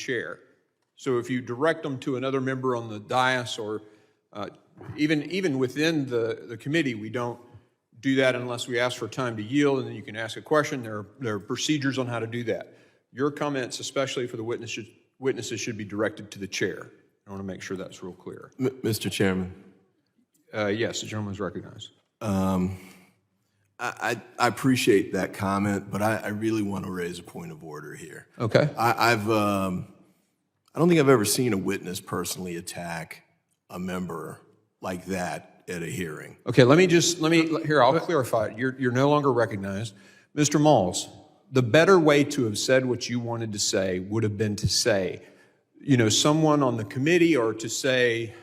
chair. So if you direct them to another member on the dais or even within the committee, we don't do that unless we ask for time to yield, and then you can ask a question. There are procedures on how to do that. Your comments, especially for the witnesses, should be directed to the chair. I want to make sure that's real clear. Mr. Chairman. Yes, the gentleman is recognized. I appreciate that comment, but I really want to raise a point of order here. Okay. I don't think I've ever seen a witness personally attack a member like that at a hearing. Okay, here, I'll clarify it. You're no longer recognized. Mr. Malls, the better way to have said what you wanted to say would have been to say, someone on the committee, or to say,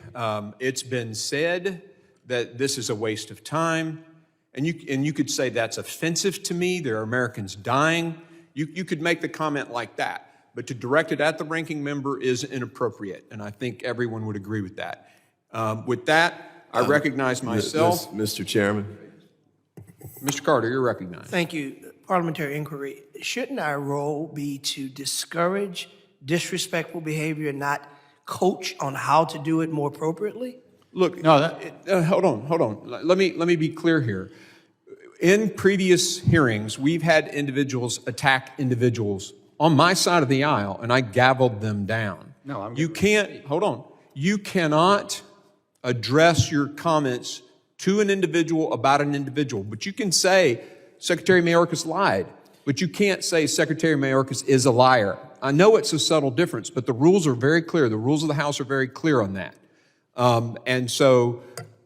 it's been said that this is a waste of time. And you could say that's offensive to me. There are Americans dying. You could make the comment like that. But to direct it at the ranking member is inappropriate. And I think everyone would agree with that. With that, I recognize myself. Mr. Chairman. Mr. Carter, you're recognized. Thank you. Parliamentary inquiry. Shouldn't our role be to discourage disrespectful behavior and not coach on how to do it more appropriately? Look, no, hold on. Let me be clear here. In previous hearings, we've had individuals attack individuals on my side of the aisle, and I gavelled them down. No, you can't, hold on. You cannot address your comments to an individual about an individual, but you can say Secretary Mayorkas lied, but you can't say Secretary Mayorkas is a liar. I know it's a subtle difference, but the rules are very clear. The rules of the House are very clear on that. And so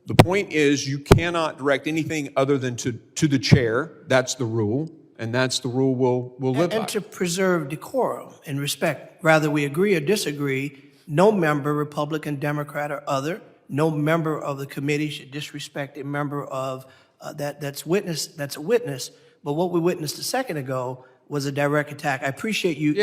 the point is you cannot direct anything other than to the chair. That's the rule, and that's the rule we'll live by. And to preserve decorum and respect, whether we agree or disagree, no member, Republican, Democrat, or other, no member of the committee should disrespect a member of that's a witness. But what we witnessed a second ago was a direct attack. I appreciate you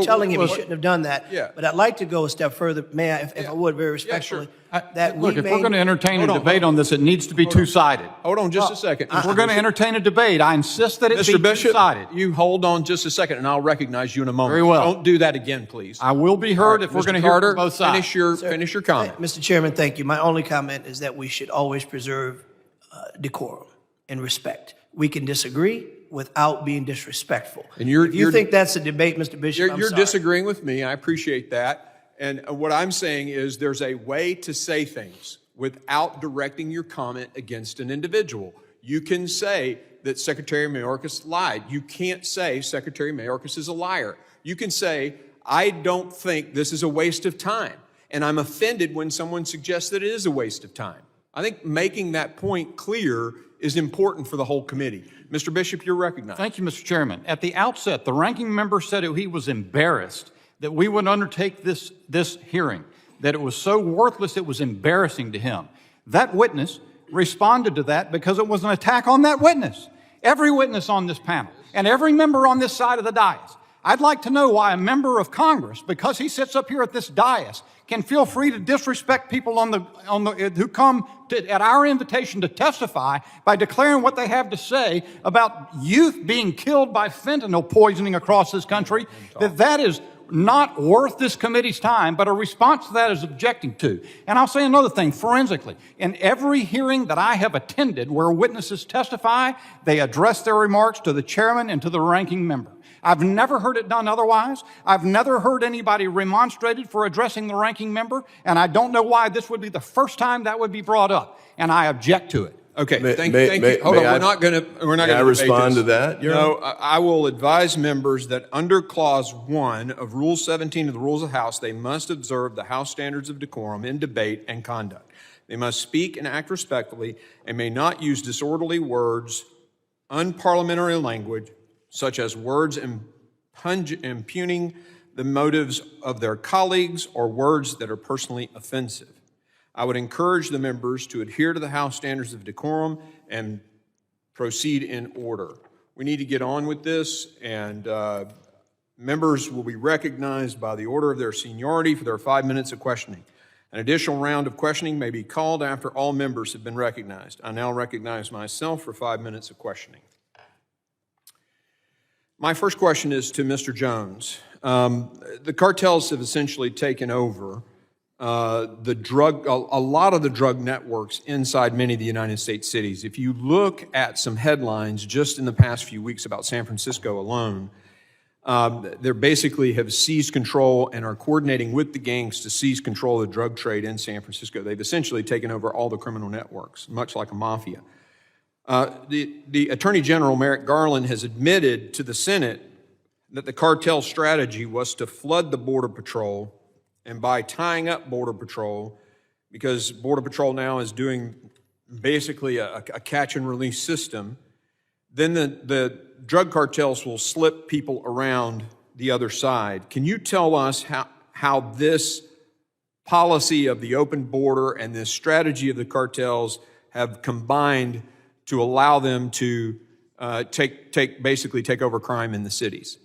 telling him he shouldn't have done that. Yeah. But I'd like to go a step further, may I, if I would, very respectfully. Look, if we're going to entertain a debate on this, it needs to be two-sided. Hold on just a second. If we're going to entertain a debate, I insist that it be two-sided. You hold on just a second, and I'll recognize you in a moment. Very well. Don't do that again, please. I will be heard if we're going to hear from both sides. Finish your comment. Mr. Chairman, thank you. My only comment is that we should always preserve decorum and respect. We can disagree without being disrespectful. And if you think that's a debate, Mr. Bishop, you're disagreeing with me. I appreciate that. And what I'm saying is there's a way to say things without directing your comment against an individual. You can say that Secretary Mayorkas lied. You can't say Secretary Mayorkas is a liar. You can say, I don't think this is a waste of time. And I'm offended when someone suggests that it is a waste of time. I think making that point clear is important for the whole committee. Mr. Bishop, you're recognized. Thank you, Mr. Chairman. At the outset, the ranking member said he was embarrassed that we would undertake this hearing, that it was so worthless it was embarrassing to him. That witness responded to that because it was an attack on that witness. Every witness on this panel and every member on this side of the dais. I'd like to know why a member of Congress, because he sits up here at this dais, can feel free to disrespect people who come at our invitation to testify by declaring what they have to say about youth being killed by fentanyl poisoning across this country, that is not worth this committee's time, but a response to that is objecting to. And I'll say another thing, forensically. In every hearing that I have attended where witnesses testify, they address their remarks to the chairman and to the ranking member. I've never heard it done otherwise. I've never heard anybody remonstrated for addressing the ranking member, and I don't know why this would be the first time that would be brought up, and I object to it. Okay, thank you. Hold on, we're not going to respond to that? No, I will advise members that under Clause 1 of Rule 17 of the Rules of the House, they must observe the House standards of decorum in debate and conduct. They must speak and act respectfully and may not use disorderly words, unparliamentary language, such as words impugning the motives of their colleagues or words that are personally offensive. I would encourage the members to adhere to the House standards of decorum and proceed in order. We need to get on with this, and members will be recognized by the order of their seniority for their 5 minutes of questioning. An additional round of questioning may be called after all members have been recognized. I now recognize myself for 5 minutes of questioning. My first question is to Mr. Jones. The cartels have essentially taken over a lot of the drug networks inside many of the United States cities. If you look at some headlines just in the past few weeks about San Francisco alone, they basically have seized control and are coordinating with the gangs to seize control of the drug trade in San Francisco. They've essentially taken over all the criminal networks, much like a mafia. The Attorney General, Merrick Garland, has admitted to the Senate that the cartel strategy was to flood the Border Patrol, and by tying up Border Patrol, because Border Patrol now is doing basically a catch and release system, then the drug cartels will slip people around the other side. Can you tell us how this policy of the open border and this strategy of the cartels have combined to allow them to basically take over crime in the cities?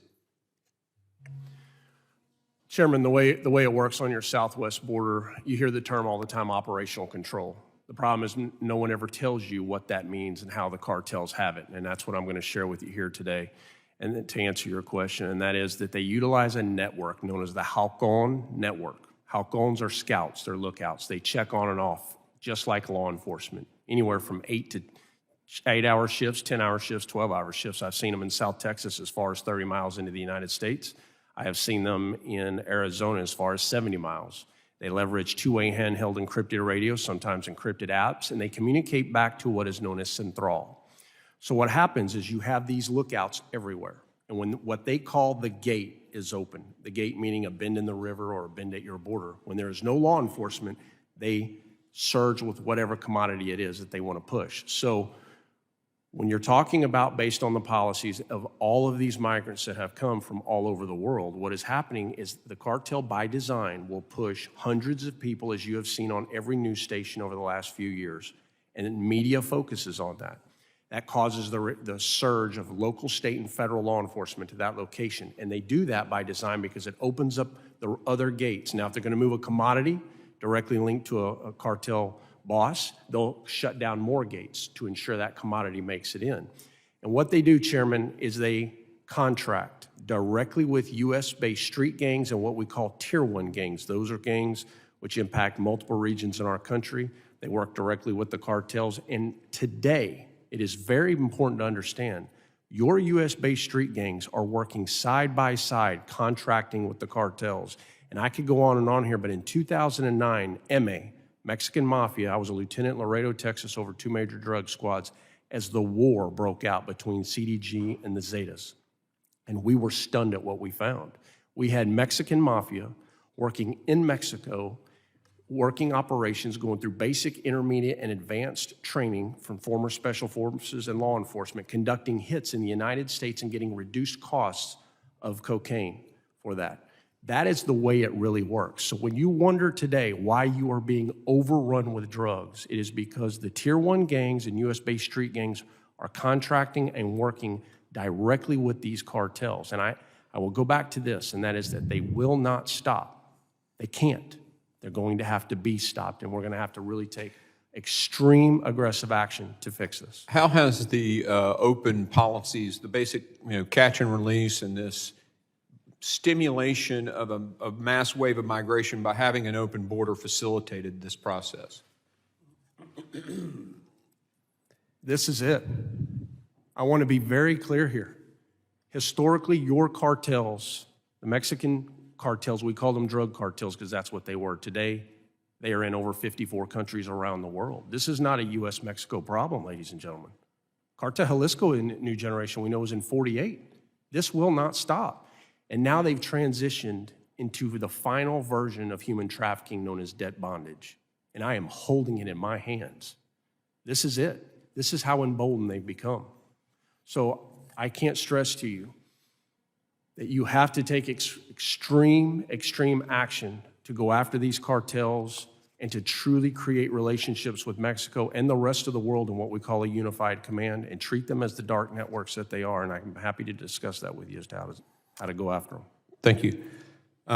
Chairman, the way it works on your southwest border, you hear the term all the time, operational control. The problem is no one ever tells you what that means and how the cartels have it, and that's what I'm going to share with you here today. And then to answer your question, and that is that they utilize a network known as the Halcon network. Halcons are scouts, they're lookouts. They check on and off, just like law enforcement, anywhere from 8-hour shifts, 10-hour shifts, 12-hour shifts. I've seen them in South Texas as far as 30 miles into the United States. I have seen them in Arizona as far as 70 miles. They leverage two-way handheld encrypted radios, sometimes encrypted apps, and they communicate back to what is known as Central. So what happens is you have these lookouts everywhere, and when what they call the gate is open, the gate meaning a bend in the river or a bend at your border, when there is no law enforcement, they surge with whatever commodity it is that they want to push. So when you're talking about based on the policies of all of these migrants that have come from all over the world, what is happening is the cartel by design will push hundreds of people, as you have seen on every news station over the last few years, and media focuses on that. That causes the surge of local, state, and federal law enforcement to that location, and they do that by design because it opens up the other gates. Now, if they're going to move a commodity directly linked to a cartel boss, they'll shut down more gates to ensure that commodity makes it in. And what they do, Chairman, is they contract directly with U.S.-based street gangs and what we call Tier 1 gangs. Those are gangs which impact multiple regions in our country. They work directly with the cartels. And today, it is very important to understand, your U.S.-based street gangs are working side by side, contracting with the cartels. And I could go on and on here, but in 2009, Mexican Mafia, I was a lieutenant in Laredo, Texas, over 2 major drug squads, as the war broke out between CDG and the Zetas. And we were stunned at what we found. We had Mexican Mafia working in Mexico, working operations, going through basic, intermediate, and advanced training from former special forces and law enforcement, conducting hits in the United States and getting reduced costs of cocaine for that. That is the way it really works. So when you wonder today why you are being overrun with drugs, it is because the Tier 1 gangs and U.S.-based street gangs are contracting and working directly with these cartels. And I will go back to this, and that is that they will not stop. They can't. They're going to have to be stopped, and we're going to have to really take extreme aggressive action to fix this. How has the open policies, the basic catch and release, and this stimulation of a mass wave of migration by having an open border facilitated this process? This is it. I want to be very clear here. Historically, your cartels, the Mexican cartels, we call them drug cartels because that's what they were. Today, they are in over 54 countries around the world. This is not a U.S.-Mexico problem, ladies and gentlemen. Cartel Jalisco in New Generation, we know, is in 48. This will not stop. And now they've transitioned into the final version of human trafficking known as debt bondage. And I am holding it in my hands. This is it. This is how emboldened they've become. So I can't stress to you that you have to take extreme action to go after these cartels and to truly create relationships with Mexico and the rest of the world in what we call a unified command and treat them as the dark networks that they are. And I'm happy to discuss that with you as to how to go after them. Thank you.